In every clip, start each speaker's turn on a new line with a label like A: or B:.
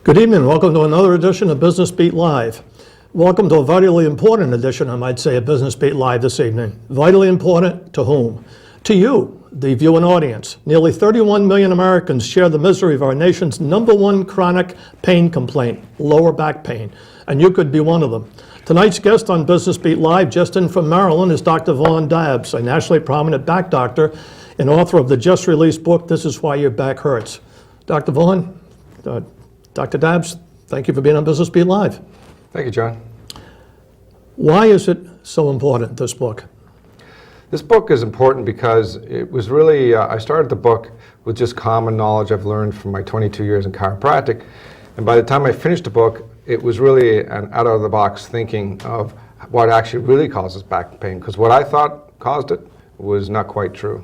A: Good evening. Welcome to another edition of Business Beat Live. Welcome to a vitally important edition, I might say, of Business Beat Live this evening. Vitally important to whom? To you, the viewing audience. Nearly 31 million Americans share the misery of our nation's #1 chronic pain complaint, lower back pain, and you could be one of them. Tonight's guest on Business Beat Live, just in from Maryland, is Dr. Vaughn Dabbs, a nationally prominent back doctor and author of the just-released book, This Is Why Your Back Hurts. Dr. Vaughn, Dr. Dabbs, thank you for being on Business Beat Live.
B: Thank you, John.
A: Why is it so important, this book?
B: This book is important because it was really, I started the book with just common knowledge I've learned from my 22 years in chiropractic. And by the time I finished the book, it was really an out-of-the-box thinking of what actually really causes back pain. Because what I thought caused it was not quite true.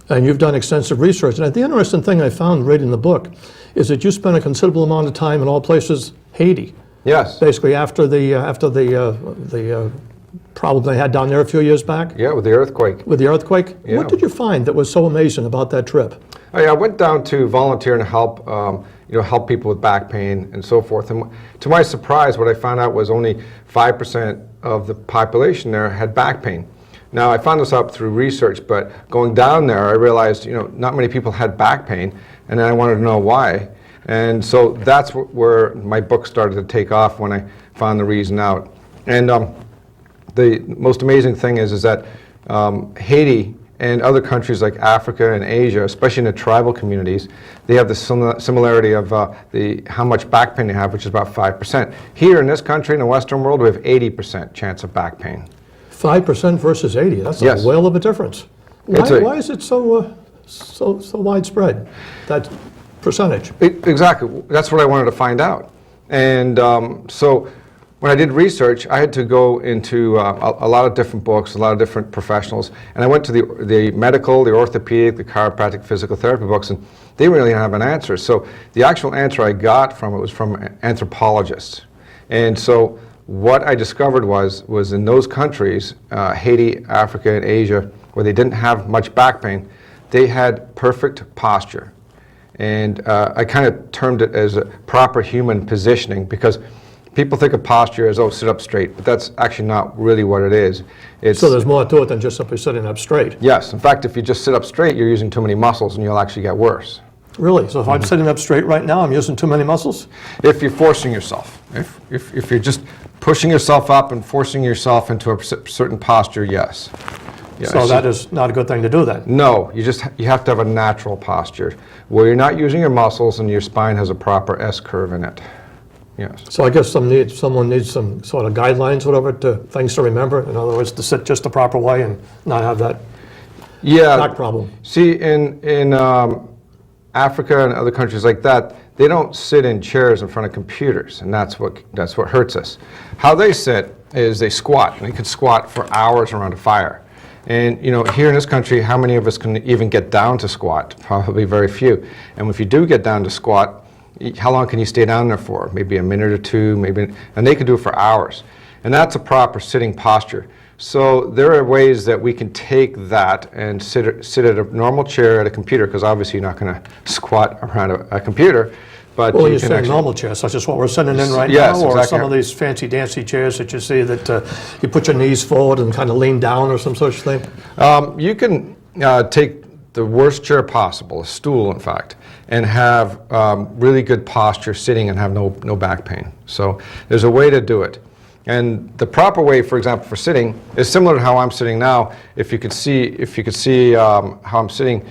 A: And you've done extensive research. And the interesting thing I found reading the book is that you spent a considerable amount of time in all places, Haiti.
B: Yes.
A: Basically after the problem they had down there a few years back.
B: Yeah, with the earthquake.
A: With the earthquake?
B: Yeah.
A: What did you find that was so amazing about that trip?
B: I went down to volunteer and help, help people with back pain and so forth. And to my surprise, what I found out was only 5% of the population there had back pain. Now, I found this out through research, but going down there, I realized, not many people had back pain, and then I wanted to know why. And so that's where my book started to take off when I found the reason out. And the most amazing thing is that Haiti and other countries like Africa and Asia, especially in the tribal communities, they have the similarity of how much back pain they have, which is about 5%. Here in this country, in the Western world, we have 80% chance of back pain. 5%
A: versus 80, that's
B: yes.
A: A whale of a difference. Why is it so widespread, that percentage?
B: Exactly, that's what I wanted to find out. And so when I did research, I had to go into a lot of different books, a lot of different professionals, and I went to the medical, the orthopedic, the chiropractic, physical therapy books, and they really didn't have an answer. So the actual answer I got from it was from anthropologists. And so what I discovered was in those countries, Haiti, Africa, and Asia, where they didn't have much back pain, they had perfect posture. And I kind of termed it as a proper human positioning, because people think of posture as, sit up straight, but that's actually not really what it is.
A: So there's more to it than just simply sitting up straight?
B: Yes. In fact, if you just sit up straight, you're using too many muscles and you'll actually get worse.
A: Really? So if I'm sitting up straight right now, I'm using too many muscles?
B: If you're forcing yourself. If you're just pushing yourself up and forcing yourself into a certain posture, yes.
A: So that is not a good thing to do then?
B: No, you have to have a natural posture where you're not using your muscles and your spine has a proper S-curve in it. Yes.
A: So I guess someone needs some sort of guidelines, whatever, things to remember. In other words, to sit just the proper way and not have that back problem.
B: See, in Africa and other countries like that, they don't sit in chairs in front of computers, and that's what hurts us. How they sit is they squat, and they could squat for hours around a fire. And here in this country, how many of us can even get down to squat? Probably very few. And if you do get down to squat, how long can you stay down there for? Maybe a minute or two, and they could do it for hours. And that's a proper sitting posture. So there are ways that we can take that and sit at a normal chair at a computer, because obviously you're not going to squat around a computer. But
A: well, you're saying normal chairs, such as what we're sitting in right now, or exactly. Some of these fancy dancy chairs that you see that you put your knees forward and kind of lean down or some such thing?
B: You can take the worst chair possible, a stool in fact, and have really good posture sitting and have no back pain. So there's a way to do it. And the proper way, for example, for sitting is similar to how I'm sitting now. If you could see how I'm sitting,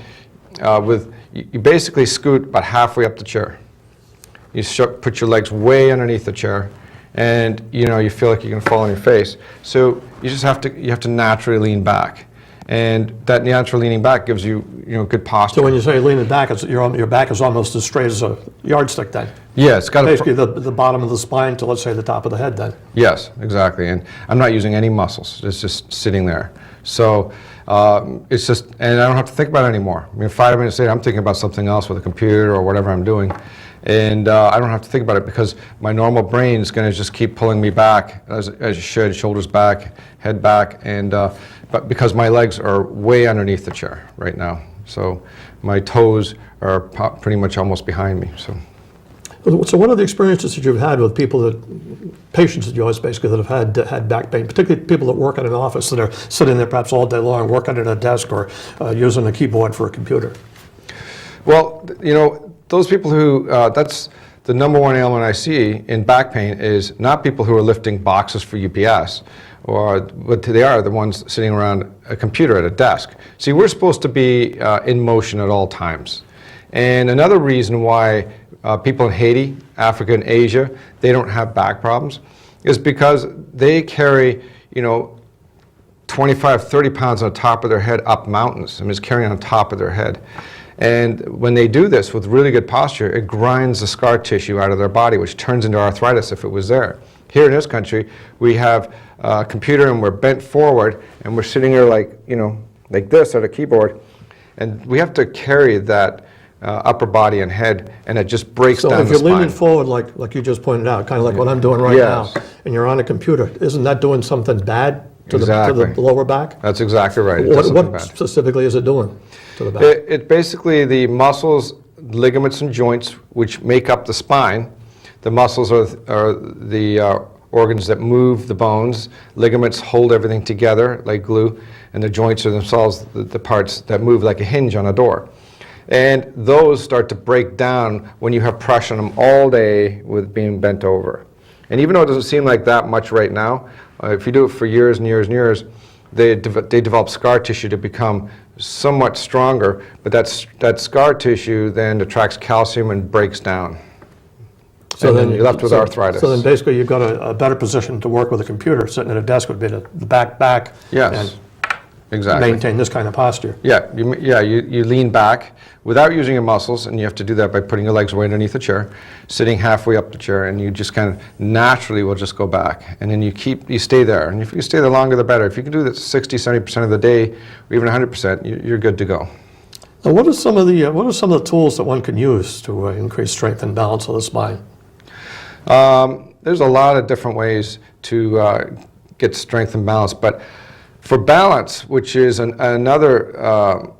B: you basically scoot about halfway up the chair. You put your legs way underneath the chair, and you feel like you're going to fall on your face. So you just have to naturally lean back, and that natural leaning back gives you good posture.
A: So when you say leaning back, your back is almost as straight as a yardstick then.
B: Yeah, it's got
A: basically the bottom of the spine to, let's say, the top of the head then.
B: Yes, exactly. And I'm not using any muscles. It's just sitting there. So it's just, and I don't have to think about it anymore. 5 minutes later, I'm thinking about something else with a computer or whatever I'm doing. And I don't have to think about it because my normal brain is going to just keep pulling me back as it should, shoulders back, head back, and but because my legs are way underneath the chair right now. So my toes are pretty much almost behind me. So.
A: So what are the experiences that you've had with people that, patients of yours basically, that have had back pain, particularly people that work in an office that are sitting there perhaps all day long, working at a desk or using a keyboard for a computer?
B: Well, those people who, that's the number one ailment I see in back pain is not people who are lifting boxes for UPS, but they are the ones sitting around a computer at a desk. See, we're supposed to be in motion at all times. And another reason why people in Haiti, Africa, and Asia, they don't have back problems is because they carry, 25, 30 pounds on the top of their head up mountains. I mean, it's carrying on top of their head. And when they do this with really good posture, it grinds the scar tissue out of their body, which turns into arthritis if it was there. Here in this country, we have a computer and we're bent forward and we're sitting here like this at a keyboard. And we have to carry that upper body and head, and it just breaks down the spine. So if you're
A: leaning forward, like you just pointed out, kind of like what I'm doing right now, and you're on a computer, isn't that doing something bad to the lower back?
B: That's exactly right.
A: What specifically is it doing to the back?
B: It basically, the muscles, ligaments, and joints which make up the spine. The muscles are the organs that move the bones. Ligaments hold everything together like glue, and the joints are themselves the parts that move like a hinge on a door. And those start to break down when you have pressure on them all day with being bent over. And even though it doesn't seem like that much right now, if you do it for years and years and years, they develop scar tissue to become somewhat stronger, but that scar tissue then attracts calcium and breaks down. So then you're left with arthritis.
A: So then basically you've got a better position to work with a computer. Sitting at a desk would be the back.
B: Yes, exactly.
A: Maintain this kind of posture.
B: Yeah, you lean back without using your muscles, and you have to do that by putting your legs right underneath the chair, sitting halfway up the chair, and you just kind of naturally will just go back. And then you stay there. And if you stay there longer, the better. If you can do that 60, 70% of the day, or even 100%, you're good to go.
A: Now, what are some of the tools that one can use to increase strength and balance of the spine?
B: There's a lot of different ways to get strength and balance, but for balance, which is another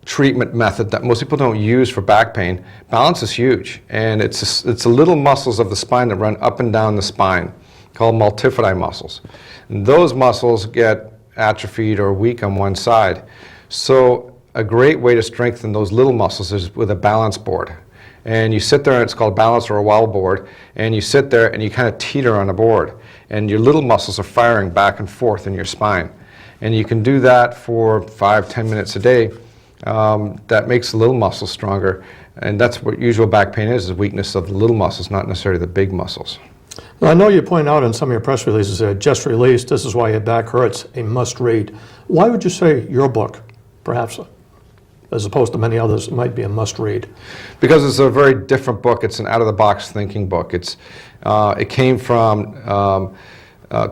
B: treatment method that most people don't use for back pain, balance is huge, and it's the little muscles of the spine that run up and down the spine, called multifidi muscles. And those muscles get atrophied or weak on one side. So a great way to strengthen those little muscles is with a balance board. And you sit there, and it's called balance or a wall board, and you sit there and you kind of teeter on a board, and your little muscles are firing back and forth in your spine. And you can do that for 5-10 minutes a day. That makes the little muscles stronger, and that's what usual back pain is weakness of the little muscles, not necessarily the big muscles.
A: Well, I know you point out in some of your press releases, just released, "This is why your back hurts," a must read. Why would you say your book, perhaps, as opposed to many others, might be a must read?
B: Because it's a very different book. It's an out-of-the-box thinking book. It came from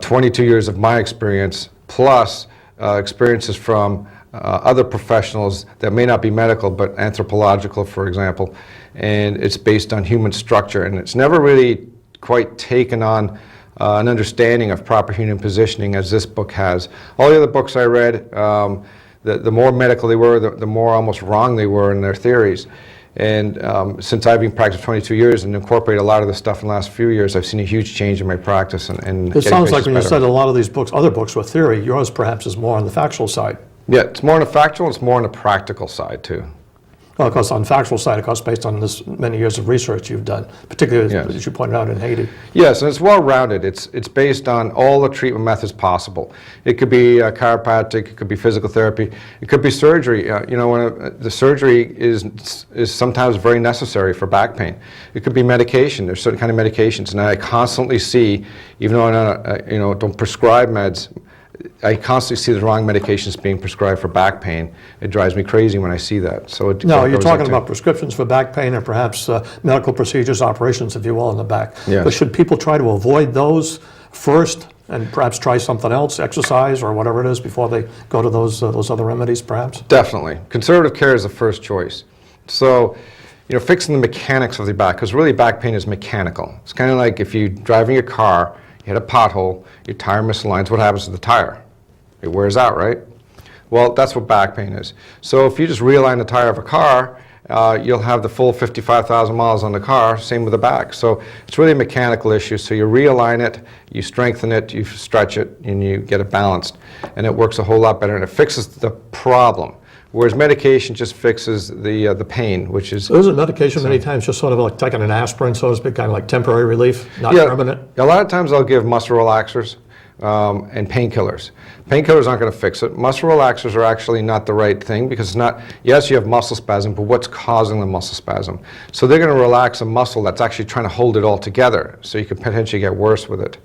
B: 22 years of my experience, plus experiences from other professionals that may not be medical, but anthropological, for example. And it's based on human structure, and it's never really quite taken on an understanding of proper human positioning as this book has. All the other books I read, the more medical they were, the more almost wrong they were in their theories. And since I've been practicing 22 years and incorporated a lot of this stuff in the last few years, I've seen a huge change in my practice. And
A: it sounds like when you said a lot of these books, other books were theory, yours perhaps is more on the factual side.
B: Yeah, it's more on the factual, it's more on the practical side too.
A: Well, of course, on the factual side, of course, based on this many years of research you've done, particularly as you pointed out in Haiti.
B: Yes, and it's well-rounded. It's based on all the treatment methods possible. It could be chiropractic, it could be physical therapy, it could be surgery. The surgery is sometimes very necessary for back pain. It could be medication. There's certain kind of medications, and I constantly see, even though I don't prescribe meds, I constantly see the wrong medications being prescribed for back pain. It drives me crazy when I see that. So
A: no, you're talking about prescriptions for back pain or perhaps medical procedures, operations, if you will, in the back.
B: Yes.
A: But should people try to avoid those first and perhaps try something else, exercise or whatever it is, before they go to those other remedies, perhaps?
B: Definitely. Conservative care is the first choice. So, fixing the mechanics of the back, because really back pain is mechanical. It's kind of like if you're driving your car, you hit a pothole, your tire misaligns, what happens to the tire? It wears out, right? Well, that's what back pain is. So if you just realign the tire of a car you'll have the full 55,000 miles on the car, same with the back. So it's really a mechanical issue. So you realign it, you strengthen it, you stretch it, and you get it balanced. And it works a whole lot better, and it fixes the problem. Whereas medication just fixes the pain, which is...
A: So isn't medication many times just sort of like taking an aspirin, so to speak, kind of like temporary relief, not
B: Yeah,
A: permanent?
B: a lot of times I'll give muscle relaxers and painkillers. Painkillers aren't going to fix it. Muscle relaxers are actually not the right thing because it's not, yes, you have muscle spasm, but what's causing the muscle spasm? So they're going to relax a muscle that's actually trying to hold it all together, so you could potentially get worse with it.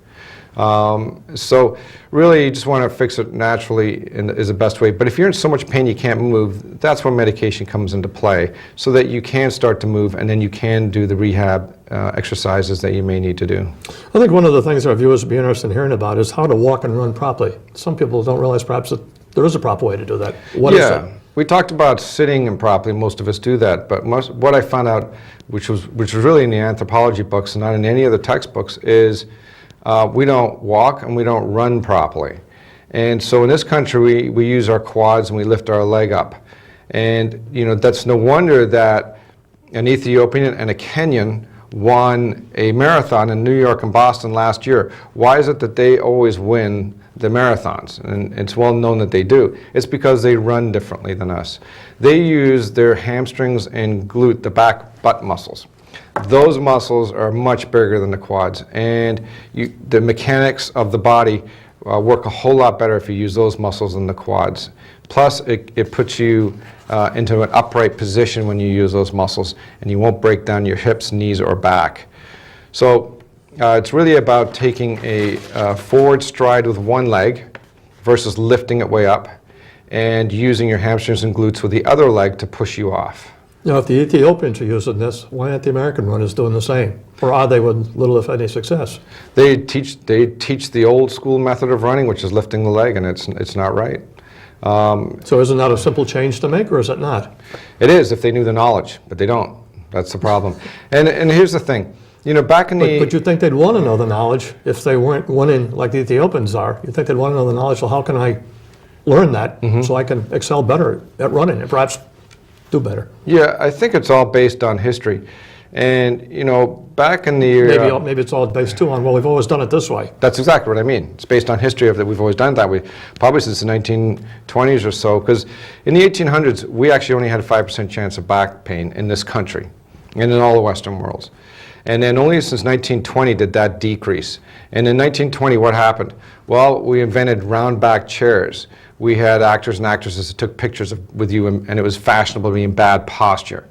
B: So really you just want to fix it naturally is the best way. But if you're in so much pain you can't move, that's where medication comes into play, so that you can start to move and then you can do the rehab exercises that you may need to do.
A: I think one of the things our viewers would be interested in hearing about is how to walk and run properly. Some people don't realize perhaps that there is a proper way to do that. What is it?
B: We talked about sitting improperly. Most of us do that, but what I found out, which was really in the anthropology books and not in any of the textbooks, is we don't walk and we don't run properly. And so in this country, we use our quads and we lift our leg up. And that's no wonder that an Ethiopian and a Kenyan won a marathon in New York and Boston last year. Why is it that they always win the marathons? And it's well known that they do. It's because they run differently than us. They use their hamstrings and glute, the back butt muscles. Those muscles are much bigger than the quads, and the mechanics of the body work a whole lot better if you use those muscles than the quads. Plus, it puts you into an upright position when you use those muscles, and you won't break down your hips, knees, or back. So it's really about taking a forward stride with one leg versus lifting it way up, and using your hamstrings and glutes with the other leg to push you off.
A: Now, if the Ethiopians are using this, why aren't the American runners doing the same? Or are they with little, if any, success?
B: They teach the old school method of running, which is lifting the leg, and it's not right.
A: So isn't that a simple change to make, or is it not?
B: It is if they knew the knowledge, but they don't. That's the problem. And here's the thing. Back in the...
A: But you'd think they'd want to know the knowledge if they weren't winning like the Ethiopians are. You'd think they'd want to know the knowledge, well, how can I learn that so I can excel better at running and perhaps do better?
B: Yeah, I think it's all based on history. And, back in the...
A: Maybe it's all based, too, on, well, we've always done it this way.
B: That's exactly what I mean. It's based on history of that we've always done it that way, probably since the 1920s or so, because in the 1800s, we actually only had a 5% chance of back pain in this country and in all the Western worlds. And then only since 1920 did that decrease. And in 1920, what happened? Well, we invented round back chairs. We had actors and actresses that took pictures with you, and it was fashionable to be in bad posture.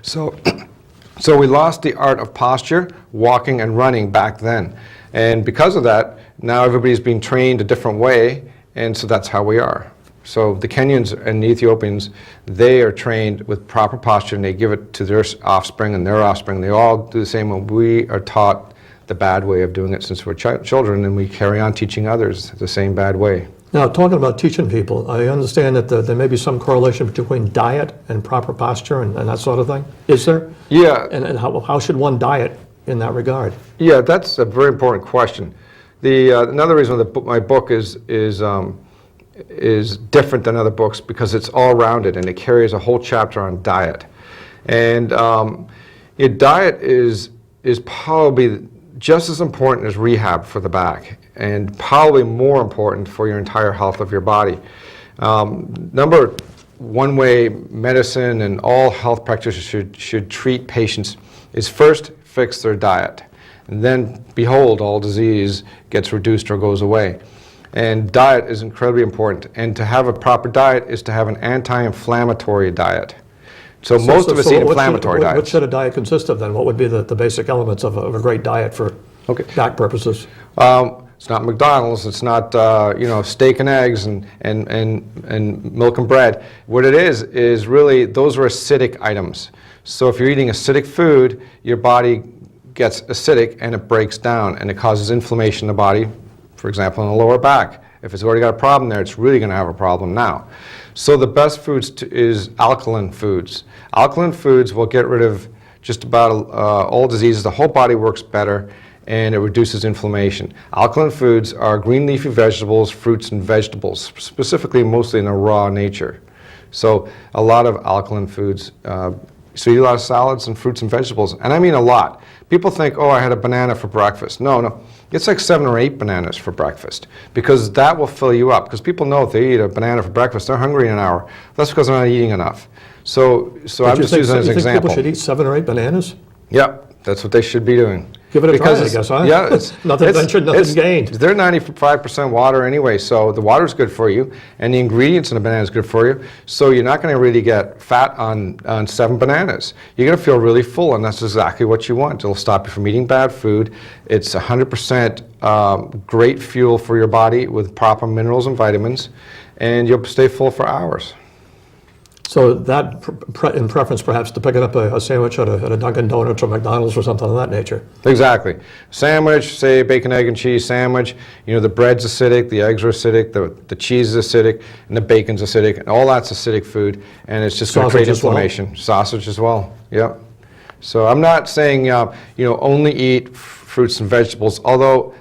B: So we lost the art of posture, walking and running back then. And because of that, now everybody's being trained a different way, and so that's how we are. So the Kenyans and the Ethiopians, they are trained with proper posture, and they give it to their offspring and their offspring. They all do the same, and we are taught the bad way of doing it since we're children, and we carry on teaching others the same bad way.
A: Now, talking about teaching people, I understand that there may be some correlation between diet and proper posture and that sort of thing. Is there?
B: Yeah.
A: And how should one diet in that regard?
B: Yeah, that's a very important question. Another reason that my book is different than other books because it's all rounded and it carries a whole chapter on diet. And diet is probably just as important as rehab for the back, and probably more important for your entire health of your body. Number one way medicine and all health practitioners should treat patients is first fix their diet, and then behold, all disease gets reduced or goes away. And diet is incredibly important, and to have a proper diet is to have an anti-inflammatory diet. So most of us eat inflammatory diets.
A: What should a diet consist of then? What would be the basic elements of a great diet for back purposes?
B: It's not McDonald's. It's not steak and eggs and milk and bread. What it is really those are acidic items. So if you're eating acidic food, your body gets acidic and it breaks down and it causes inflammation in the body. For example, in the lower back. If it's already got a problem there, it's really going to have a problem now. So the best foods is alkaline foods. Alkaline foods will get rid of just about all diseases. The whole body works better, and it reduces inflammation. Alkaline foods are green leafy vegetables, fruits, and vegetables, specifically mostly in a raw nature. So a lot of alkaline foods So you eat a lot of salads and fruits and vegetables, and I mean a lot. People think, oh, I had a banana for breakfast. No. It's like 7 or 8 bananas for breakfast, because that will fill you up. Because people know if they eat a banana for breakfast, they're hungry in an hour. That's because they're not eating enough. So I'm just using it as an example.
A: You think people should eat 7 or 8 bananas?
B: Yeah, that's what they should be doing.
A: Give it a try, I guess, huh?
B: Yeah,
A: nothing ventured, nothing gained.
B: They're 95% water anyway, so the water's good for you, and the ingredients in the banana is good for you. So you're not going to really get fat on 7 bananas. You're going to feel really full, and that's exactly what you want. It'll stop you from eating bad food. It's 100% great fuel for your body with proper minerals and vitamins, and you'll stay full for hours.
A: So that, in preference perhaps to picking up a sandwich at a Dunkin' Donuts or McDonald's or something of that nature.
B: Exactly. Sandwich, say bacon, egg, and cheese sandwich. You know, the bread's acidic, the eggs are acidic, the cheese is acidic, and the bacon's acidic, and all that's acidic food, and it's just going to create inflammation. Well. Sausage as well. Yep. So I'm not saying only eat fruits and vegetables, although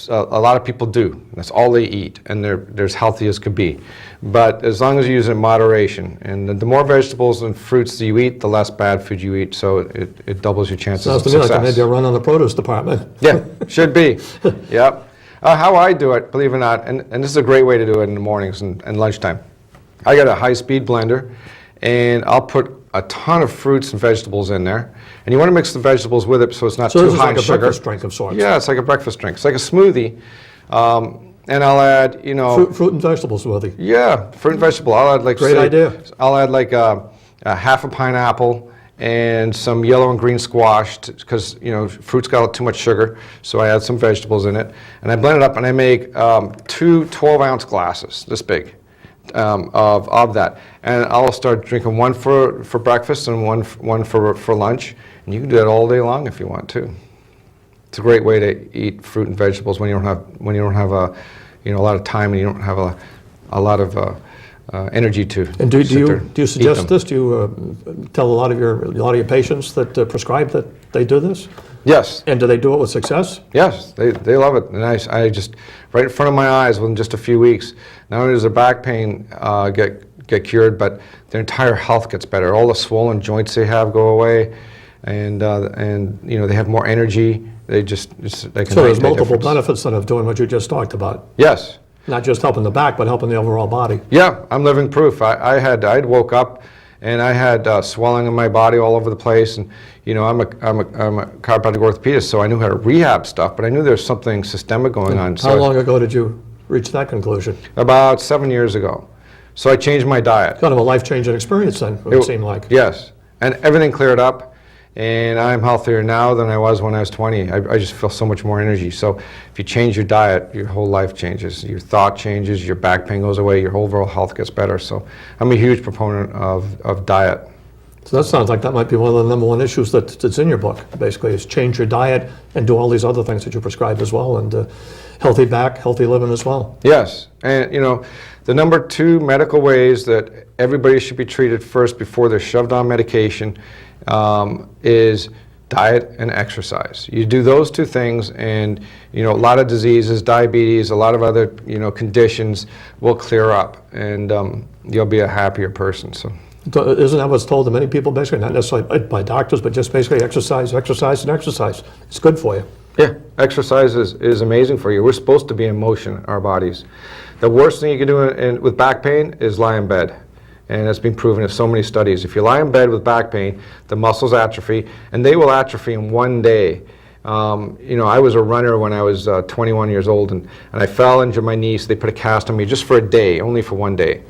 B: a lot of people do. That's all they eat, and they're as healthy as could be. But as long as you use it in moderation, and the more vegetables and fruits that you eat, the less bad food you eat, so it doubles your chances of success.
A: Sounds to me like maybe a run on the produce department.
B: Yeah, should be. Yep. How I do it, believe it or not, and this is a great way to do it in the mornings and lunchtime. I got a high-speed blender, and I'll put a ton of fruits and vegetables in there. And you want to mix the vegetables with it so it's not too high in sugar. So this is like a breakfast
A: drink of sorts.
B: Yeah, it's like a breakfast drink. It's like a smoothie. And I'll add,
A: Fruit and vegetable smoothie.
B: Yeah, fruit and vegetable. I'll add like...
A: Great idea.
B: I'll add like a half a pineapple and some yellow and green squash, because, fruit's got too much sugar. So I add some vegetables in it. And I blend it up and I make 2 12-ounce glasses, this big. Of that, and I'll start drinking one for breakfast and one for lunch, and you can do that all day long if you want to. It's a great way to eat fruit and vegetables when you don't have a lot of time and you don't have a lot of energy to.
A: And do you suggest this? Do you tell a lot of your patients that prescribe that they do this?
B: Yes.
A: And do they do it with success?
B: Yes, they love it. And I just, right in front of my eyes within just a few weeks, not only does their back pain get cured, but their entire health gets better. All the swollen joints they have go away, and they have more energy. They can
A: so there's multiple benefits then of doing what you just talked about.
B: Yes.
A: Not just helping the back, but helping the overall body.
B: Yeah, I'm living proof. I'd woke up and I had swelling in my body all over the place, and I'm a chiropractic orthopedist, so I knew how to rehab stuff, but I knew there was something systemic going on.
A: How long ago did you reach that conclusion?
B: About 7 years ago. So I changed my diet.
A: Kind of a life-changing experience then, it would seem like.
B: Yes, and everything cleared up. And I'm healthier now than I was when I was 20. I just feel so much more energy. So if you change your diet, your whole life changes. Your thought changes, your back pain goes away, your overall health gets better. So I'm a huge proponent of diet.
A: So that sounds like that might be one of the number 1 issues that's in your book, basically, is change your diet and do all these other things that you prescribe as well, and healthy back, healthy living as well.
B: Yes, and the number 2 medical ways that everybody should be treated first before they're shoved on medication is diet and exercise. You do those 2 things, and a lot of diseases, diabetes, a lot of other conditions will clear up, and you'll be a happier person. So
A: isn't that what's told to many people, basically, not necessarily by doctors, but just basically exercise, exercise, and exercise? It's good for you.
B: Yeah, exercise is amazing for you. We're supposed to be in motion, our bodies. The worst thing you can do with back pain is lie in bed. And that's been proven in so many studies. If you lie in bed with back pain, the muscles atrophy, and they will atrophy in 1 day. I was a runner when I was 21 years old, and I fell, injured my knee, so they put a cast on me just for a day, only for 1 day.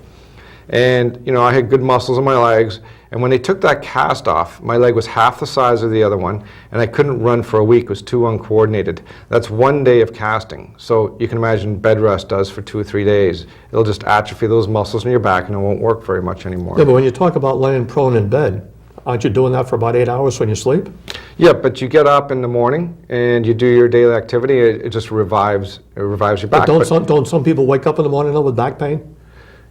B: And I had good muscles in my legs, and when they took that cast off, my leg was half the size of the other one, and I couldn't run for a week. It was too uncoordinated. That's 1 day of casting. So you can imagine bed rest does for 2 or 3 days. It'll just atrophy those muscles in your back, and it won't work very much anymore.
A: Yeah, but when you talk about laying prone in bed, aren't you doing that for about 8 hours when you sleep?
B: Yeah, but you get up in the morning and you do your daily activity. It just revives your back.
A: But don't some people wake up in the morning though with back pain?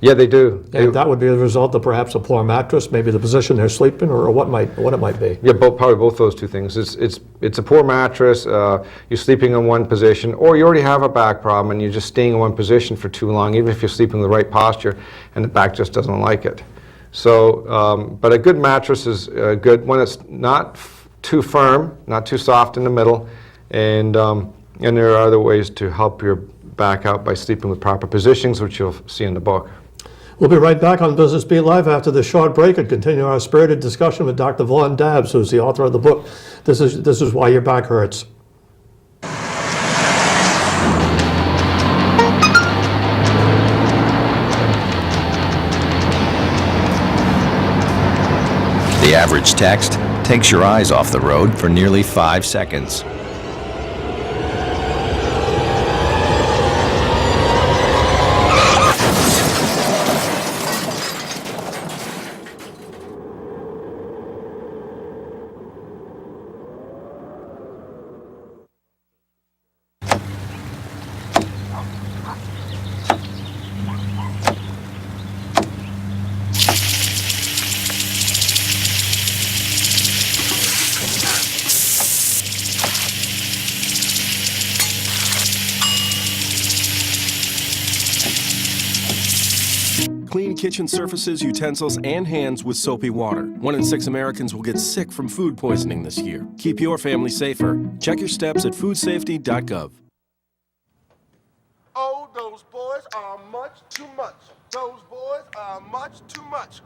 B: Yeah, they do.
A: And that would be the result of perhaps a poor mattress, maybe the position they're sleeping, or what it might be.
B: Yeah, probably both those 2 things. It's a poor mattress. You're sleeping in one position, or you already have a back problem and you're just staying in one position for too long, even if you're sleeping in the right posture, and the back just doesn't like it. So, but a good mattress is good when it's not too firm, not too soft in the middle, and there are other ways to help your back out by sleeping with proper positions, which you'll see in the book.
A: We'll be right back on Business Beat Live after this short break and continue our spirited discussion with Dr. Vaughn Dabbs, who's the author of the book, This is Why Your Back Hurts.
C: The average text takes your eyes off the road for nearly 5 seconds.
D: Clean kitchen surfaces, utensils, and hands with soapy water. 1 in 6 Americans will get sick from food poisoning this year. Keep your family safer. Check your steps at foodsafety.gov.
E: Oh, those boys are much too much. Those boys are much too much.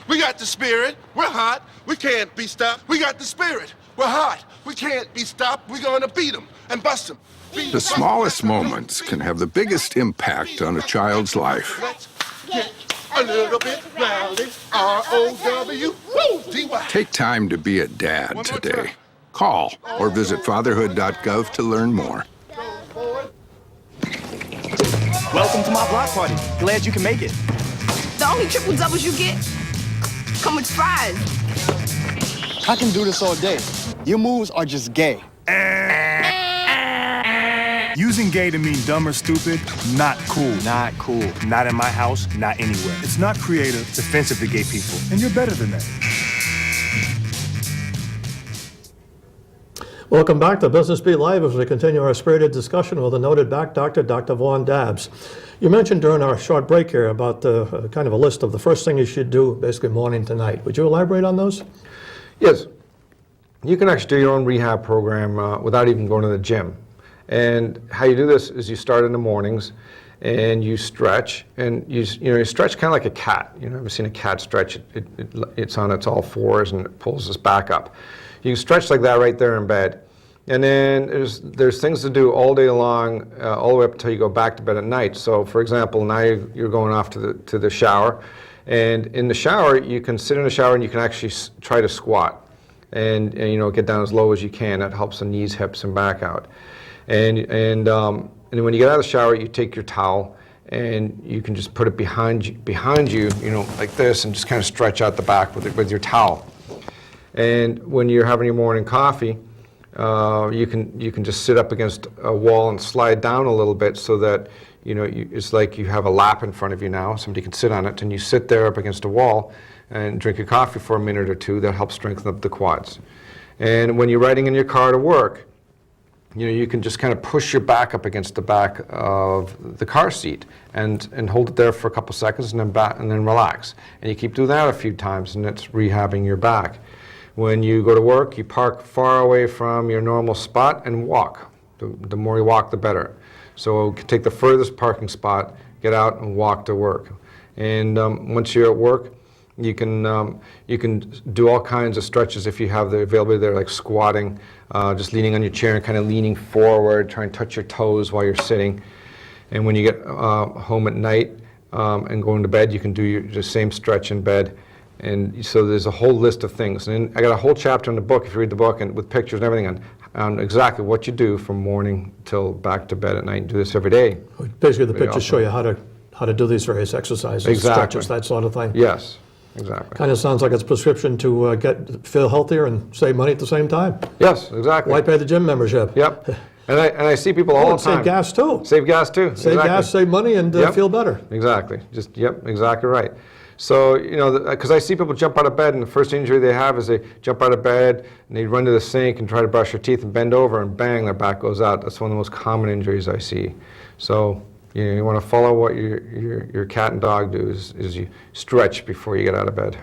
E: We got the spirit. We're hot. We can't be stopped. We got the spirit. We're hot. We can't be stopped. We're gonna beat them and bust them.
F: The smallest moments can have the biggest impact on a child's life.
E: Let's get a little bit rowdy. R-O-W-D-Y.
F: Take time to be a dad today. Call or visit fatherhood.gov to learn more.
G: Welcome to my block party. Glad you can make it.
H: The only triple doubles you get come with fries.
G: I can do this all day. Your moves are just gay.
I: Using gay to mean dumb or stupid, not cool.
G: Not cool.
I: Not in my house, not anywhere. It's not creative, it's offensive to gay people, and you're better than that.
A: Welcome back to Business Beat Live as we continue our spirited discussion with a noted back doctor, Dr. Vaughn Dabbs. You mentioned during our short break here about kind of a list of the first thing you should do, basically morning to night. Would you elaborate on those?
B: Yes. You can actually do your own rehab program without even going to the gym. And how you do this is you start in the mornings and you stretch, and you stretch kind of like a cat. You know, ever seen a cat stretch? It's on its all fours and it pulls its back up. You stretch like that right there in bed. And then there's things to do all day long, all the way up until you go back to bed at night. So for example, now you're going off to the shower. And in the shower, you can sit in the shower and you can actually try to squat. And get down as low as you can. That helps the knees, hips, and back out. And when you get out of the shower, you take your towel and you can just put it behind you, like this, and just kind of stretch out the back with your towel. And when you're having your morning coffee, you can just sit up against a wall and slide down a little bit so that it's like you have a lap in front of you now. Somebody can sit on it, and you sit there up against a wall and drink your coffee for a minute or two. That helps strengthen up the quads. And when you're riding in your car to work, you can just kind of push your back up against the back of the car seat and hold it there for a couple seconds and then relax. And you keep doing that a few times, and it's rehabbing your back. When you go to work, you park far away from your normal spot and walk. The more you walk, the better. So take the furthest parking spot, get out and walk to work. And once you're at work, you can do all kinds of stretches if you have the availability there, like squatting, just leaning on your chair and kind of leaning forward, try and touch your toes while you're sitting. And when you get home at night and going to bed, you can do the same stretch in bed. And so there's a whole list of things. And I got a whole chapter in the book, if you read the book, and with pictures and everything on exactly what you do from morning till back to bed at night. And do this every day.
A: Basically, the pictures show you how to do these various exercises, stretches, that sort of thing.
B: Yes, exactly.
A: Kind of sounds like it's a prescription to feel healthier and save money at the same time.
B: Yes, exactly.
A: Why pay the gym membership?
B: Yep. And I see people all the time.
A: Save gas too.
B: Save gas too.
A: Save gas, save money, and feel better.
B: Exactly. Exactly right. So, because I see people jump out of bed, and the first injury they have is they jump out of bed and they run to the sink and try to brush their teeth and bend over, and bang, their back goes out. That's one of the most common injuries I see. So, You want to follow what your cat and dog do is you stretch before you get out of bed.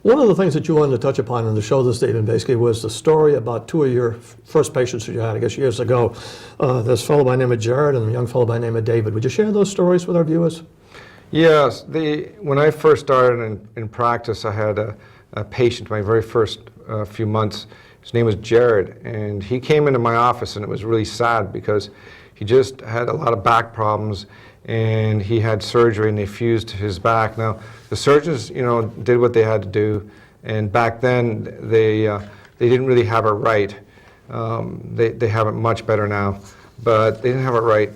A: One of the things that you wanted to touch upon in the show this evening basically was the story about two of your first patients that you had, I guess, years ago. This fellow by the name of Jared and a young fellow by the name of David. Would you share those stories with our viewers?
B: Yes. When I first started in practice, I had a patient, my very first few months. His name was Jared, and he came into my office, and it was really sad because he just had a lot of back problems, and he had surgery, and they fused his back. Now, the surgeons, did what they had to do, and back then they didn't really have it right. They have it much better now, but they didn't have it right,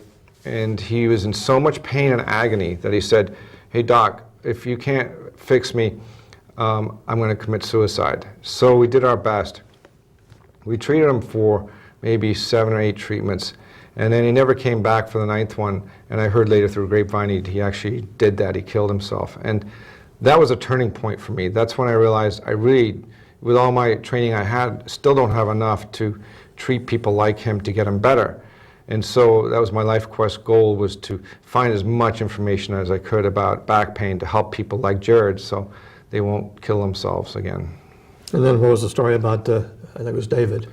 B: and he was in so much pain and agony that he said, "Hey doc, if you can't fix me, I'm going to commit suicide." So we did our best. We treated him for maybe 7 or 8 treatments. And then he never came back for the 9th one, and I heard later through grapevine he actually did that, he killed himself. And that was a turning point for me. That's when I realized I really, with all my training I had, still don't have enough to treat people like him to get them better. And so that was my life quest goal, was to find as much information as I could about back pain to help people like Jared so they won't kill themselves again. And
A: then what was the story about, I think it was David?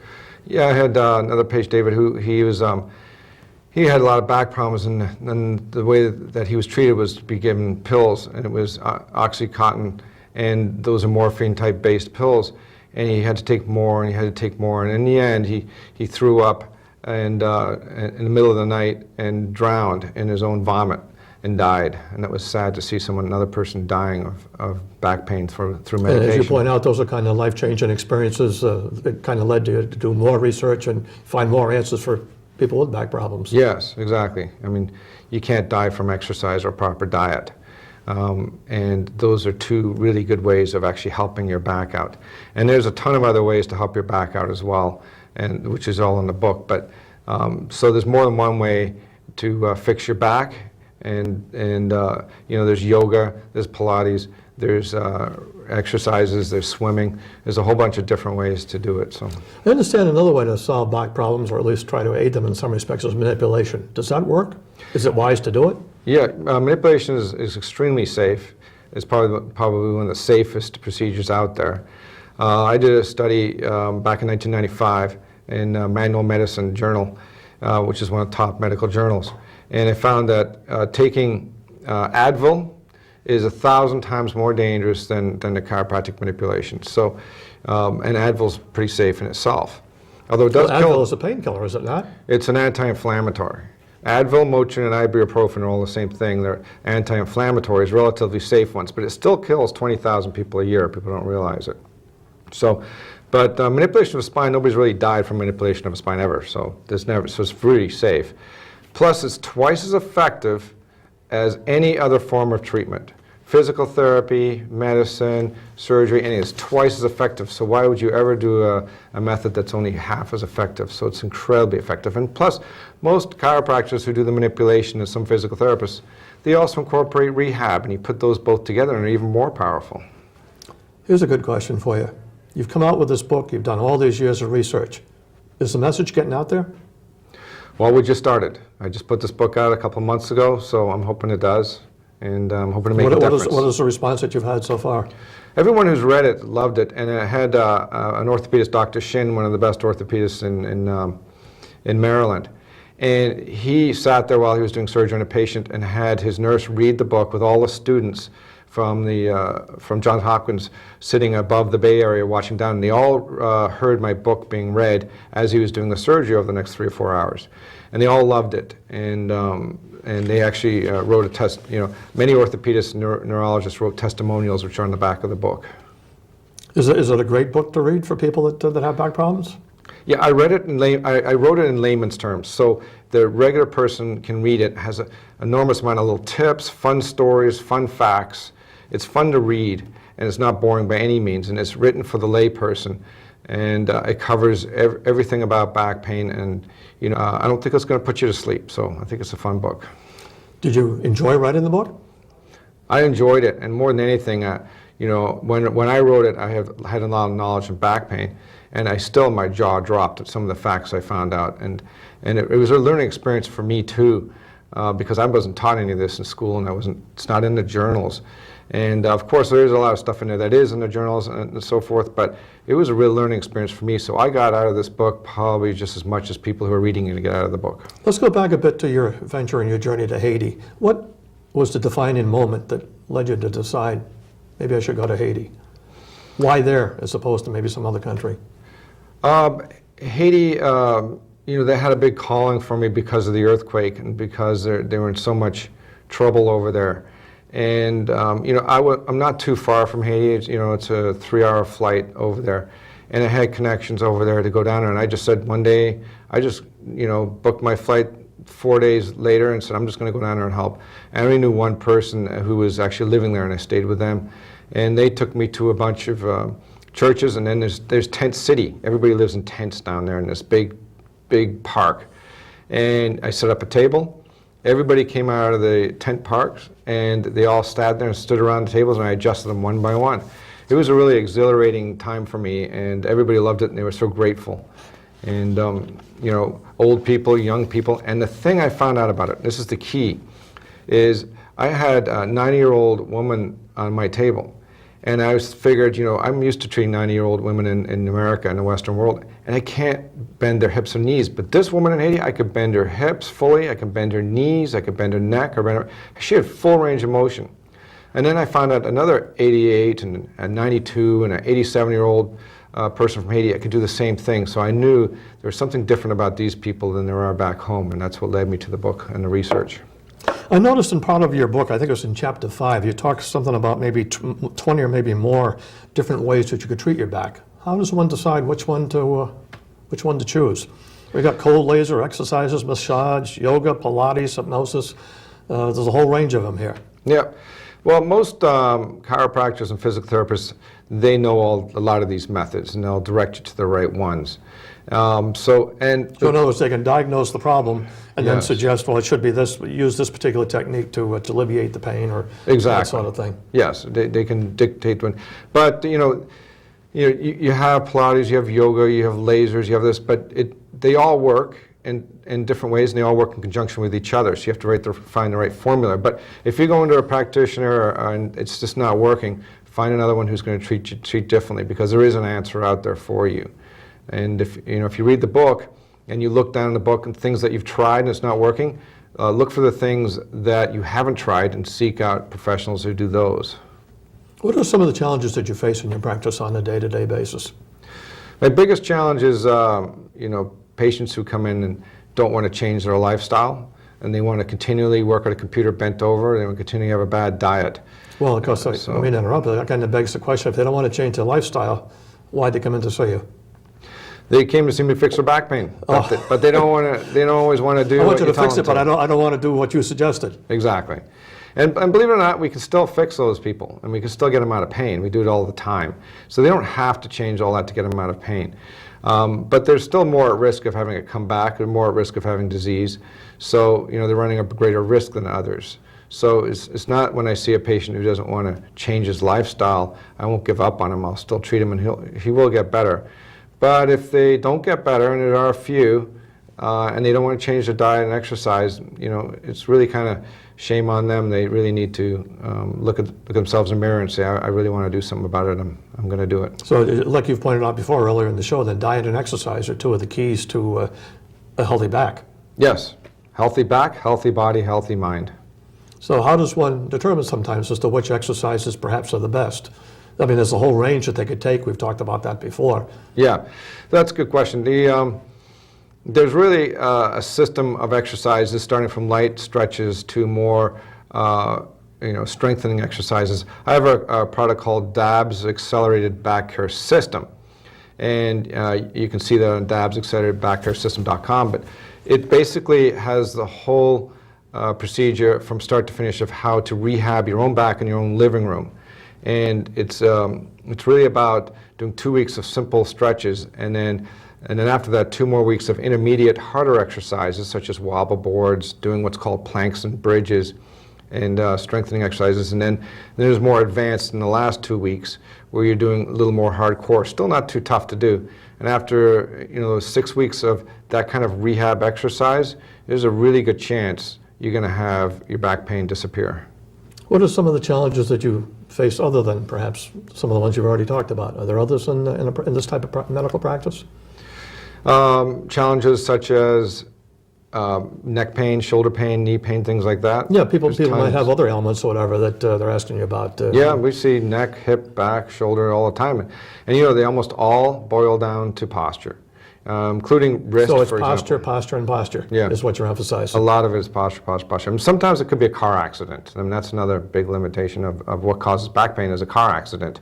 B: Yeah, I had another patient, David, who he had a lot of back problems, and the way that he was treated was to be given pills, and it was Oxycontin, and those are morphine-type based pills, and he had to take more, and he had to take more, and in the end, he threw up and in the middle of the night and drowned in his own vomit and died, and it was sad to see another person dying of back pain through medication.
A: And as you point out, those are kind of life-changing experiences. It kind of led you to do more research and find more answers for people with back problems.
B: Yes, exactly. I mean, you can't die from exercise or proper diet. And those are 2 really good ways of actually helping your back out. And there's a ton of other ways to help your back out as well, and which is all in the book. But so there's more than one way to fix your back. And there's yoga, there's Pilates, there's exercises, there's swimming. There's a whole bunch of different ways to do it. So
A: I understand another way to solve back problems, or at least try to aid them in some respects, is manipulation. Does that work? Is it wise to do it?
B: Yeah, manipulation is extremely safe. It's probably one of the safest procedures out there. I did a study back in 1995 in Manual Medicine Journal, which is one of the top medical journals. And I found that taking Advil is 1,000 times more dangerous than the chiropractic manipulation. So, and Advil's pretty safe in itself. Although it does kill.
A: Advil is a painkiller, is it not?
B: It's an anti-inflammatory. Advil, Motrin, and ibuprofen are all the same thing. They're anti-inflammatories, relatively safe ones, but it still kills 20,000 people a year. People don't realize it. So, but manipulation of the spine, nobody's really died from manipulation of a spine ever. So so it's really safe. Plus, it's twice as effective as any other form of treatment. Physical therapy, medicine, surgery, and it's twice as effective. So why would you ever do a method that's only half as effective? So it's incredibly effective. And plus, most chiropractors who do the manipulation and some physical therapists, they also incorporate rehab, and you put those both together and they're even more powerful.
A: Here's a good question for you. You've come out with this book, you've done all these years of research. Is the message getting out there?
B: Well, we just started. I just put this book out a couple months ago, so I'm hoping it does, and I'm hoping to make a difference.
A: What is the response that you've had so far?
B: Everyone who's read it loved it, and I had an orthopedist, Dr. Shin, one of the best orthopedists in Maryland, and he sat there while he was doing surgery on a patient and had his nurse read the book with all the students from Johns Hopkins sitting above the Bay Area watching down, and they all heard my book being read as he was doing the surgery over the next 3 or 4 hours, and they all loved it. And they actually wrote a test. Many orthopedists and neurologists wrote testimonials, which are on the back of the book.
A: Is it a great book to read for people that have back problems?
B: Yeah, I read it I wrote it in layman's terms, so the regular person can read it. It has an enormous amount of little tips, fun stories, fun facts. It's fun to read, and it's not boring by any means, and it's written for the layperson, and it covers everything about back pain, and I don't think it's going to put you to sleep, so I think it's a fun book.
A: Did you enjoy writing the book?
B: I enjoyed it, and more than anything, when I wrote it, I had a lot of knowledge in back pain, and my jaw dropped at some of the facts I found out, and it was a learning experience for me too, because I wasn't taught any of this in school, and it's not in the journals. And of course, there is a lot of stuff in there that is in the journals and so forth, but it was a real learning experience for me. So I got out of this book probably just as much as people who are reading it get out of the book.
A: Let's go back a bit to your venture and your journey to Haiti. What was the defining moment that led you to decide, maybe I should go to Haiti? Why there, as opposed to maybe some other country?
B: Haiti, they had a big calling for me because of the earthquake and because they were in so much trouble over there. And I'm not too far from Haiti. It's a 3-hour flight over there, and I had connections over there to go down there. And I just said one day, I just booked my flight 4 days later and said I'm just going to go down there and help. And I only knew one person who was actually living there, and I stayed with them. And they took me to a bunch of churches, and then there's Tent City. Everybody lives in tents down there in this big park. And I set up a table. Everybody came out of the tent parks, and they all sat there and stood around the tables, and I adjusted them one by one. It was a really exhilarating time for me, and everybody loved it, and they were so grateful. And old people, young people, and the thing I found out about it, this is the key, is I had a 90-year-old woman on my table. And I figured, I'm used to treating 90-year-old women in America, in the Western world, and I can't bend their hips and knees. But this woman in Haiti, I could bend her hips fully, I could bend her knees, I could bend her neck, she had full range of motion. And then I found out another 88 and a 92 and an 87-year-old person from Haiti, I could do the same thing. So I knew there was something different about these people than there are back home, and that's what led me to the book and the research.
A: I noticed in part of your book, I think it was in chapter 5, you talked something about maybe 20 or maybe more different ways that you could treat your back. How does one decide which one to choose? We've got cold laser exercises, massage, yoga, Pilates, hypnosis. There's a whole range of them here.
B: Yeah. Well, most chiropractors and physical therapists, they know a lot of these methods, and they'll direct you to the right ones. So in other
A: words, they can diagnose the problem and then
B: Yes.
A: suggest, well, it should be this, use this particular technique to alleviate the pain or
B: Exactly.
A: that sort of thing.
B: Yes, they can dictate when. But you have Pilates, you have yoga, you have lasers, you have this, but they all work in different ways, and they all work in conjunction with each other. So you have to find the right formula. But if you go into a practitioner and it's just not working, find another one who's going to treat differently, because there is an answer out there for you. And if you read the book and you look down in the book and things that you've tried and it's not working, look for the things that you haven't tried and seek out professionals who do those.
A: What are some of the challenges that you face in your practice on a day-to-day basis?
B: My biggest challenge is, patients who come in and don't want to change their lifestyle, and they want to continually work at a computer bent over, they want to continue to have a bad diet.
A: Well, of course, I mean to interrupt, that kind of begs the question, if they don't want to change their lifestyle, why'd they come in to see you?
B: They came to see me to fix their back pain, but they don't want to. They don't always want to do.
A: I want you to
B: tell
A: fix
B: them
A: it, but I don't want to do what you suggested.
B: Exactly, and believe it or not, we can still fix those people, and we can still get them out of pain. We do it all the time, so they don't have to change all that to get them out of pain. But they're still more at risk of having it come back. They're more at risk of having disease, so they're running a greater risk than others. So it's not when I see a patient who doesn't want to change his lifestyle, I won't give up on him. I'll still treat him, and he will get better. But if they don't get better, and there are a few, and they don't want to change their diet and exercise, it's really kind of shame on them. They really need to look at themselves in the mirror and say, I really want to do something about it. I'm going to do it.
A: So like you've pointed out before earlier in the show, then diet and exercise are two of the keys to a healthy back.
B: Yes. Healthy back, healthy body, healthy mind.
A: So how does one determine sometimes as to which exercises perhaps are the best? I mean, there's a whole range that they could take. We've talked about that before.
B: Yeah, that's a good question. There's really a system of exercises starting from light stretches to more strengthening exercises. I have a product called DABS, Accelerated Back Care System. And you can see that on dabsaccelerated.backcaresystem.com. But it basically has the whole procedure from start to finish of how to rehab your own back in your own living room. And it's really about doing 2 weeks of simple stretches, and then after that, 2 more weeks of intermediate, harder exercises such as wobble boards, doing what's called planks and bridges, and strengthening exercises. And then there's more advanced in the last 2 weeks where you're doing a little more hardcore, still not too tough to do. And after 6 weeks of that kind of rehab exercise, there's a really good chance you're going to have your back pain disappear.
A: What are some of the challenges that you face other than perhaps some of the ones you've already talked about? Are there others in this type of medical practice?
B: Challenges such as neck pain, shoulder pain, knee pain, things like that.
A: Yeah, people
B: There's
A: might
B: tons.
A: have other ailments or whatever that they're asking you about.
B: Yeah, we see neck, hip, back, shoulder all the time. And you know, they almost all boil down to posture, including wrist,
A: So it's
B: for
A: posture,
B: example.
A: posture, and posture
B: Yeah.
A: is what you're emphasizing.
B: A lot of it is posture, posture, posture. I mean, sometimes it could be a car accident. I mean, that's another big limitation of what causes back pain is a car accident.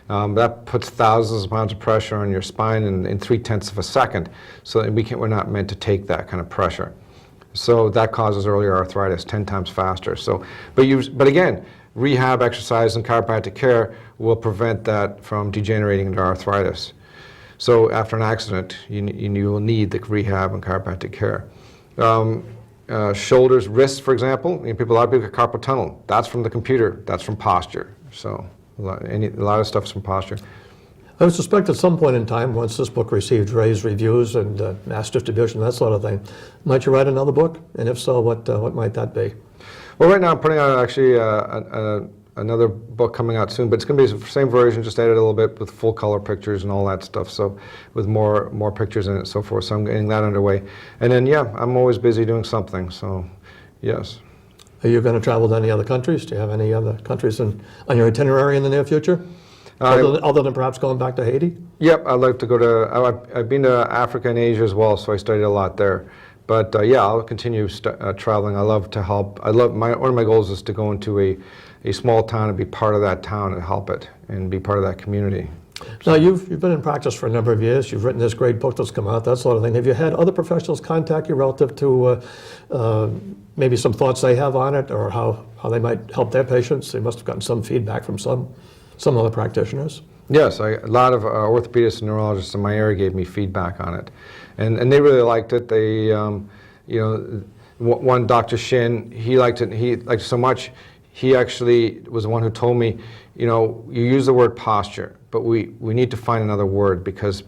B: That puts thousands of pounds of pressure on your spine in 0.3 of a second. So we're not meant to take that kind of pressure. So that causes earlier arthritis 10 times faster. So, but again, rehab, exercise, and chiropractic care will prevent that from degenerating into arthritis. So after an accident, you will need the rehab and chiropractic care. Shoulders, wrists, for example, a lot of people get carpal tunnel. That's from the computer. That's from posture. So a lot of stuff is from posture.
A: I would suspect at some point in time, once this book received raised reviews and mass distribution, that sort of thing, might you write another book? And if so, what might that be?
B: Well, right now I'm putting out actually another book coming out soon, but it's going to be the same version, just edited a little bit with full color pictures and all that stuff. So with more pictures in it and so forth. So I'm getting that underway. And then, yeah, I'm always busy doing something. So, yes.
A: Are you going to travel to any other countries? Do you have any other countries on your itinerary in the near future? Other than perhaps going back to Haiti?
B: Yep, I'd like to go to, I've been to Africa and Asia as well, so I studied a lot there. But yeah, I'll continue traveling. I love to help. One of my goals is to go into a small town and be part of that town and help it and be part of that community.
A: Now, you've been in practice for a number of years. You've written this great book that's come out, that sort of thing. Have you had other professionals contact you relative to maybe some thoughts they have on it or how they might help their patients? They must have gotten some feedback from some other practitioners.
B: Yes, a lot of orthopedists and neurologists in my area gave me feedback on it, and they really liked it. They, one Dr. Shin, he liked it. He liked it so much. He actually was the one who told me, you use the word posture, but we need to find another word because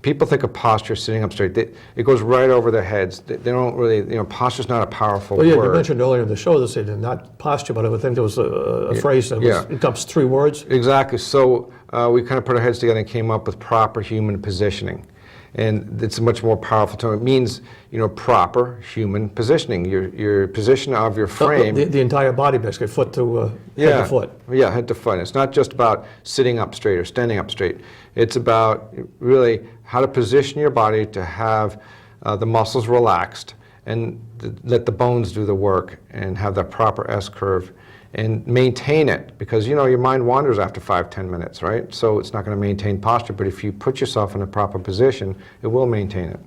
B: people think of posture sitting up straight. It goes right over their heads. They don't really, posture's not a powerful word.
A: Well, yeah, you mentioned earlier in the show this evening, not posture, but I would think there was a phrase that encompassed 3 words.
B: Exactly. So we kind of put our heads together and came up with proper human positioning. And it's a much more powerful term. It means, proper human positioning. Your position of your frame.
A: The entire body, basically, foot to head to foot.
B: Yeah, head to foot. It's not just about sitting up straight or standing up straight. It's about really how to position your body to have the muscles relaxed and let the bones do the work and have that proper S-curve and maintain it because, your mind wanders after 5-10 minutes, right? So it's not going to maintain posture, but if you put yourself in a proper position, it will maintain it.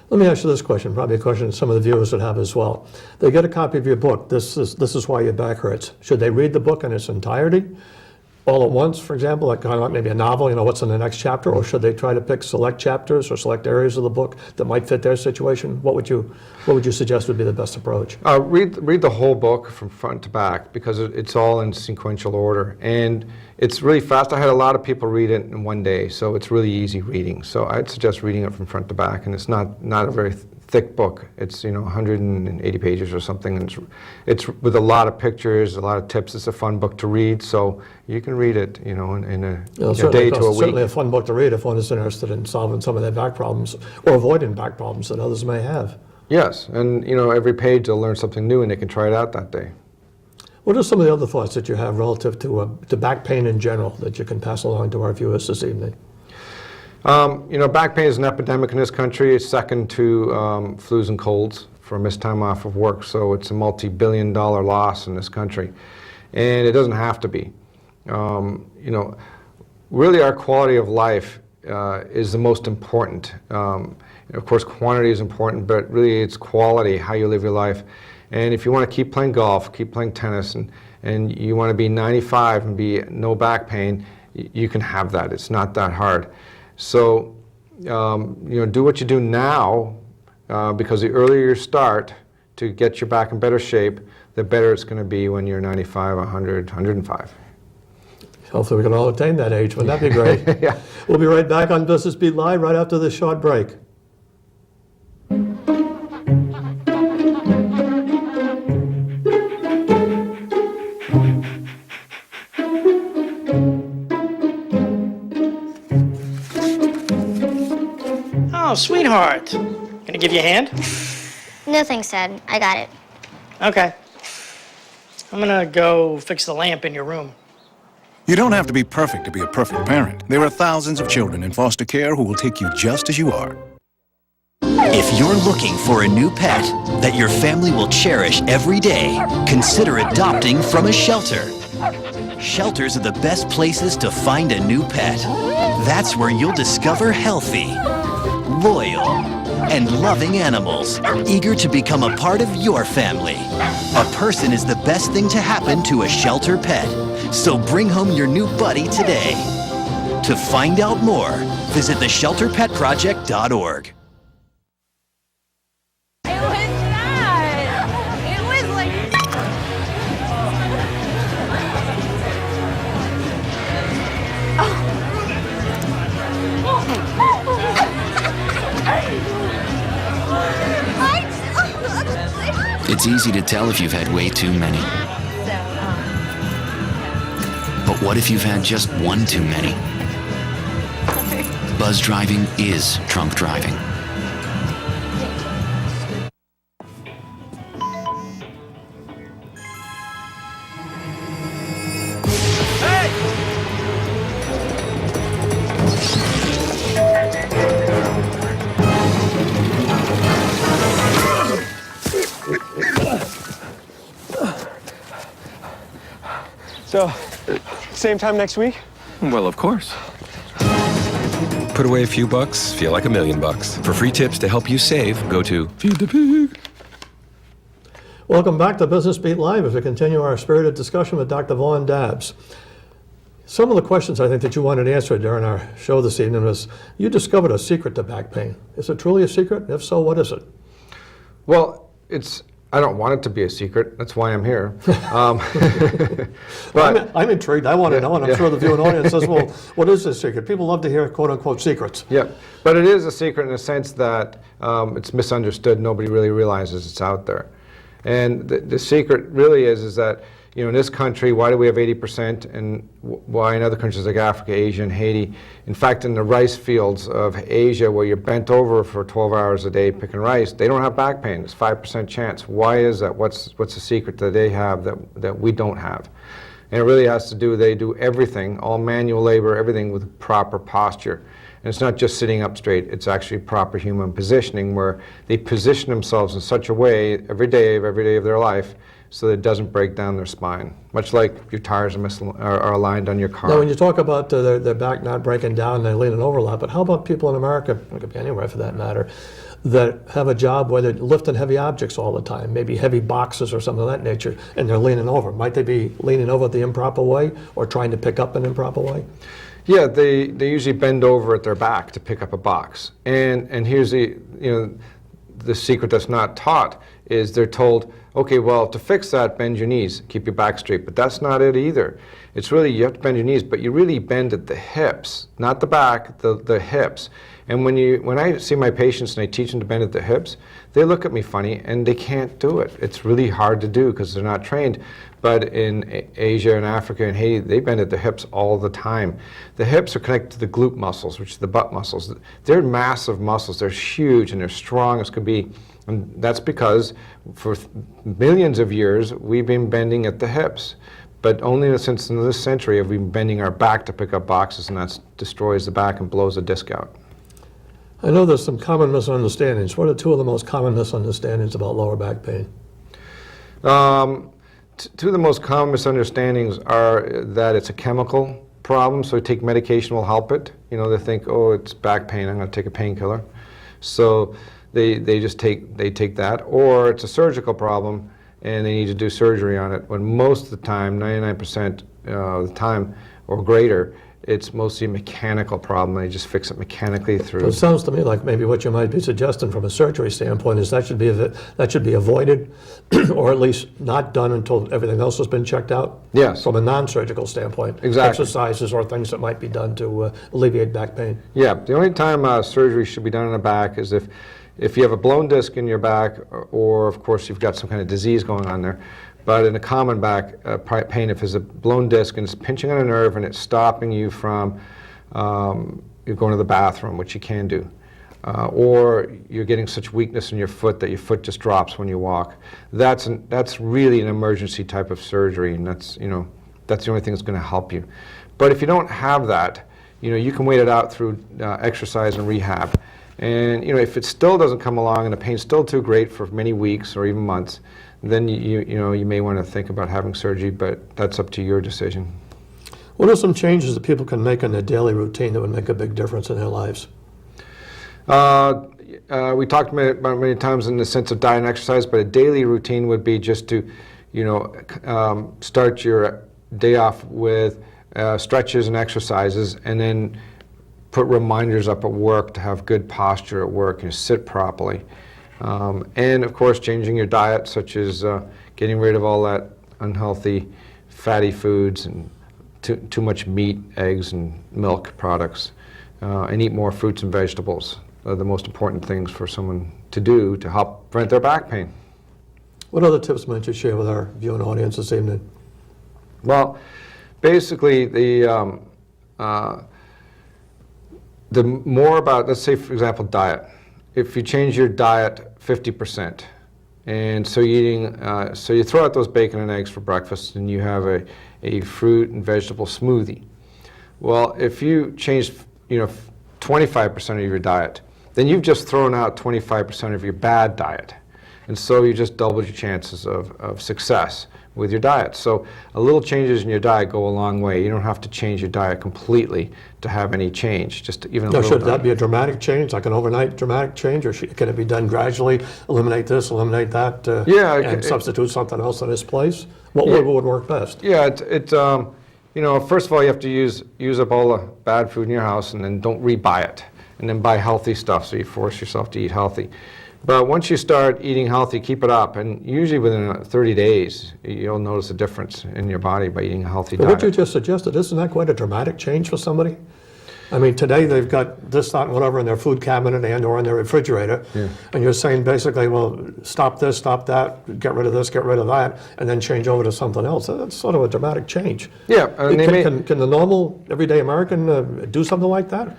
A: Let me ask you this question, probably a question that some of the viewers would have as well. They get a copy of your book, This is Why Your Back Hurts. Should they read the book in its entirety, all at once, for example, like kind of like maybe a novel, what's in the next chapter, or should they try to pick select chapters or select areas of the book that might fit their situation? What would you suggest would be the best approach?
B: Read the whole book from front to back because it's all in sequential order. And it's really fast. I had a lot of people read it in one day, so it's really easy reading. So I'd suggest reading it from front to back, and it's not a very thick book. It's 180 pages or something, and it's with a lot of pictures, a lot of tips. It's a fun book to read, so you can read it, in a day to a week.
A: Certainly a fun book to read if one is interested in solving some of their back problems or avoiding back problems that others may have.
B: Yes, and every page they'll learn something new, and they can try it out that day.
A: What are some of the other thoughts that you have relative to back pain in general that you can pass along to our viewers this evening?
B: Back pain is an epidemic in this country. It's second to flus and colds for missed time off of work. So it's a multi-billion-dollar loss in this country. And it doesn't have to be. Really our quality of life is the most important. Of course, quantity is important, but really it's quality, how you live your life. And if you want to keep playing golf, keep playing tennis, and you want to be 95 and be no back pain, you can have that. It's not that hard. So, do what you do now, because the earlier you start to get your back in better shape, the better it's going to be when you're 95, 100, 105.
A: Hopefully we can all attain that age. Wouldn't that be great?
B: Yeah.
A: We'll be right back on Business Beat Live right after this short break.
J: sweetheart. Gonna give you a hand?
K: No thanks, Dad. I got it.
J: Okay. I'm gonna go fix the lamp in your room.
I: You don't have to be perfect to be a perfect parent. There are thousands of children in foster care who will take you just as you are.
L: If you're looking for a new pet that your family will cherish every day, consider adopting from a shelter. Shelters are the best places to find a new pet. That's where you'll discover healthy, loyal, and loving animals, eager to become a part of your family. A person is the best thing to happen to a shelter pet, so bring home your new buddy today. To find out more, visit theshelterpetproject.org.
C: It's easy to tell if you've had way too many. But what if you've had just one too many? Buzz driving is drunk driving.
M: So, same time next week?
N: Well, of course. Put away a few bucks, feel like $1 million. For free tips to help you save, go to Feed the Pig.
A: Welcome back to Business Beat Live as we continue our spirited discussion with Dr. Vaughn Dabbs. Some of the questions I think that you wanted answered during our show this evening was, you discovered a secret to back pain. Is it truly a secret? If so, what is it?
B: Well, I don't want it to be a secret. That's why I'm here.
A: But I'm intrigued. I want to know, and I'm sure the viewing audience says, well, what is this secret? People love to hear quote-unquote secrets.
B: Yeah, but it is a secret in the sense that it's misunderstood. Nobody really realizes it's out there. And the secret really is that, you know, in this country, why do we have 80%, and why in other countries like Africa, Asia, and Haiti? In fact, in the rice fields of Asia, where you're bent over for 12 hours a day picking rice, they don't have back pain. It's 5% chance. Why is that? What's the secret that they have that we don't have? And it really has to do, they do everything, all manual labor, everything with proper posture. And it's not just sitting up straight, it's actually proper human positioning, where they position themselves in such a way every day of their life so that it doesn't break down their spine, much like your tires are aligned on your car.
A: Now, when you talk about their back not breaking down, they're leaning over a lot, but how about people in America, it could be anywhere for that matter, that have a job where they're lifting heavy objects all the time, maybe heavy boxes or something of that nature, and they're leaning over? Might they be leaning over the improper way or trying to pick up an improper way?
B: Yeah, they usually bend over at their back to pick up a box. And here's the secret that's not taught is they're told, okay, well, to fix that, bend your knees, keep your back straight. But that's not it either. It's really, you have to bend your knees, but you really bend at the hips, not the back, the hips. And when I see my patients and I teach them to bend at the hips, they look at me funny and they can't do it. It's really hard to do because they're not trained. But in Asia and Africa and Haiti, they bend at the hips all the time. The hips are connected to the glute muscles, which are the butt muscles. They're massive muscles. They're huge and they're strong as could be. And that's because for millions of years, we've been bending at the hips. But only since in this century have we been bending our back to pick up boxes, and that destroys the back and blows the disc out.
A: I know there's some common misunderstandings. What are two of the most common misunderstandings about lower back pain?
B: Two of the most common misunderstandings are that it's a chemical problem, so take medication will help it. You know, they think, oh, it's back pain, I'm going to take a painkiller. So they take that. Or it's a surgical problem and they need to do surgery on it, when most of the time, 99% of the time or greater, it's mostly a mechanical problem. They just fix it mechanically through.
A: So it sounds to me like maybe what you might be suggesting from a surgery standpoint is that should be avoided, or at least not done until everything else has been checked out.
B: Yes.
A: From a non-surgical standpoint.
B: Exactly.
A: Exercises or things that might be done to alleviate back pain.
B: Yeah. The only time surgery should be done in the back is if you have a blown disc in your back, or of course you've got some kind of disease going on there. But in a common back pain, if there's a blown disc and it's pinching on a nerve and it's stopping you from you going to the bathroom, which you can do, or you're getting such weakness in your foot that your foot just drops when you walk. That's really an emergency type of surgery, and that's the only thing that's going to help you. But if you don't have that, you can wait it out through exercise and rehab. And if it still doesn't come along and the pain's still too great for many weeks or even months, then you may want to think about having surgery, but that's up to your decision.
A: What are some changes that people can make in their daily routine that would make a big difference in their lives?
B: We talked about many times in the sense of diet and exercise, but a daily routine would be just to, start your day off with stretches and exercises, and then put reminders up at work to have good posture at work and sit properly. And of course, changing your diet, such as getting rid of all that unhealthy fatty foods and too much meat, eggs, and milk products, and eat more fruits and vegetables. Are the most important things for someone to do to help prevent their back pain.
A: What other tips might you share with our viewing audience this evening?
B: Well, basically, the more about, let's say, for example, diet. If you change your diet 50%, and so so you throw out those bacon and eggs for breakfast, and you have a fruit and vegetable smoothie. Well, if you change 25% of your diet, then you've just thrown out 25% of your bad diet. And so you just doubled your chances of success with your diet. So a little changes in your diet go a long way. You don't have to change your diet completely to have any change, just even a little.
A: Should that be a dramatic change, like an overnight dramatic change, or can it be done gradually, eliminate this, eliminate that, and substitute something else in its place? What would work best?
B: Yeah, first of all, you have to use up all the bad food in your house, and then don't rebuy it, and then buy healthy stuff, so you force yourself to eat healthy. But once you start eating healthy, keep it up, and usually within 30 days, you'll notice a difference in your body by eating a healthy diet.
A: What you just suggested, isn't that quite a dramatic change for somebody? I mean, today they've got this, that, and whatever in their food cabinet and or in their refrigerator, and you're saying basically, well, stop this, stop that, get rid of this, get rid of that, and then change over to something else. That's sort of a dramatic change.
B: Yeah.
A: Can the normal, everyday American do something like that?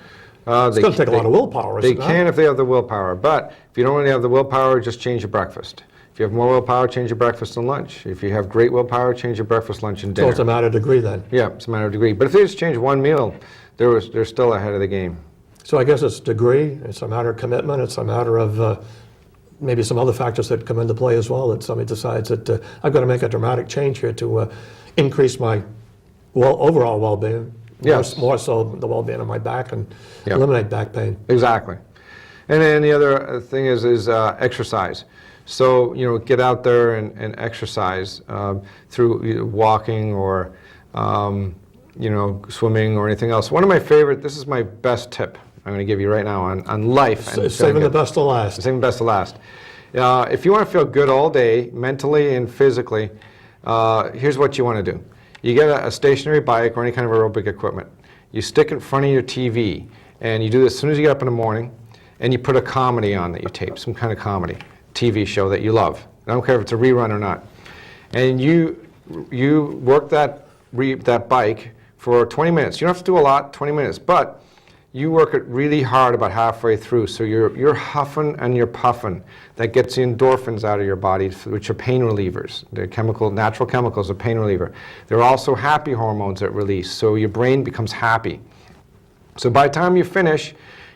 A: It's going to take a lot of willpower, isn't it?
B: They can if they have the willpower, but if you don't really have the willpower, just change your breakfast. If you have more willpower, change your breakfast and lunch. If you have great willpower, change your breakfast, lunch, and dinner.
A: So it's a matter of degree then?
B: Yeah, it's a matter of degree. But if they just change one meal, they're still ahead of the game.
A: So I guess it's degree, it's a matter of commitment, it's a matter of maybe some other factors that come into play as well, that somebody decides that I've got to make a dramatic change here to increase my overall well-being.
B: Yes.
A: More so the well-being of my back and eliminate back pain.
B: Exactly. And then the other thing is exercise. So, get out there and exercise through walking or, swimming or anything else. One of my favorite, this is my best tip I'm going to give you right now on life. And
A: saving the best to last.
B: Saving the best to last. If you want to feel good all day, mentally and physically, here's what you want to do. You get a stationary bike or any kind of aerobic equipment. You stick it in front of your TV, and you do this as soon as you get up in the morning, and you put a comedy on that you tape, some kind of comedy, TV show that you love. I don't care if it's a rerun or not. And you work that bike for 20 minutes. You don't have to do a lot, 20 minutes, but you work it really hard about halfway through, so you're huffing and you're puffing. That gets the endorphins out of your body, which are pain relievers. They're natural chemicals, a pain reliever. There are also happy hormones that release, so your brain becomes happy. So by the time you finish,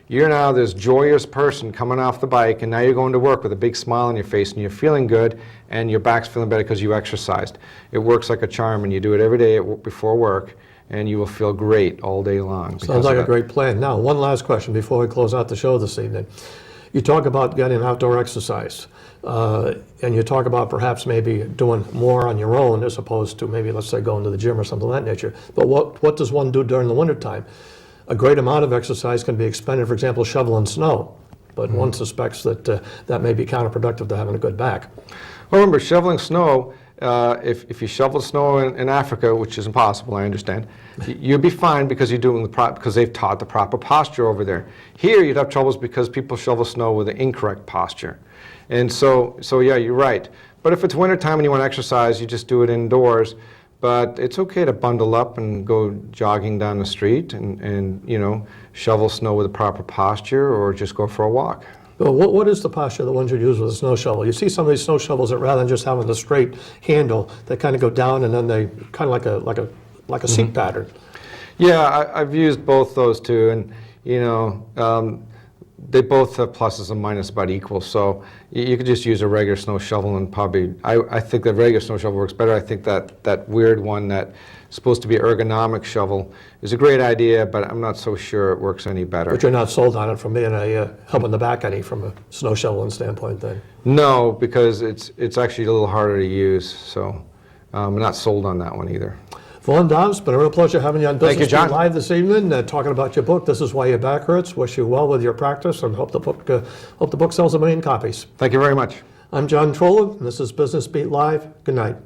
B: you're now this joyous person coming off the bike, and now you're going to work with a big smile on your face, and you're feeling good, and your back's feeling better because you exercised. It works like a charm, and you do it every day before work, and you will feel great all day long.
A: Sounds like a great plan. Now, one last question before we close out the show this evening. You talk about getting outdoor exercise, and you talk about perhaps maybe doing more on your own as opposed to maybe, let's say, going to the gym or something of that nature. But what does one do during the wintertime? A great amount of exercise can be expended, for example, shoveling snow, but one suspects that that may be counterproductive to having a good back.
B: Well, remember, shoveling snow, if you shovel snow in Africa, which is impossible, I understand, you'll be fine because you're doing because they've taught the proper posture over there. Here, you'd have troubles because people shovel snow with the incorrect posture. And so yeah, you're right. But if it's wintertime and you want to exercise, you just do it indoors. but it's okay to bundle up and go jogging down the street and you know, shovel snow with a proper posture, or just go for a walk.
A: Well, what is the posture of the ones you use with a snow shovel? You see some of these snow shovels that rather than just having the straight handle, they kind of go down and then they kind of like a seat pattern.
B: Yeah, I've used both those too, and you know, they both have pluses and minuses about equal. So you could just use a regular snow shovel, and probably I think the regular snow shovel works better. I think that weird one that's supposed to be ergonomic shovel is a great idea, but I'm not so sure it works any better.
A: But you're not sold on it from being a help in the back any from a snow shoveling standpoint then?
B: No, because it's actually a little harder to use. So I'm not sold on that one either.
A: Vaughn Dobbs, it's been a real pleasure having you on
B: Thank you,
A: Business Beat
B: John.
A: Live this evening, talking about your book, This Is Why Your Back Hurts. Wish you well with your practice and hope the book sells 1 million copies.
B: Thank you very much.
A: I'm John Troller, and this is Business Beat Live. Good night.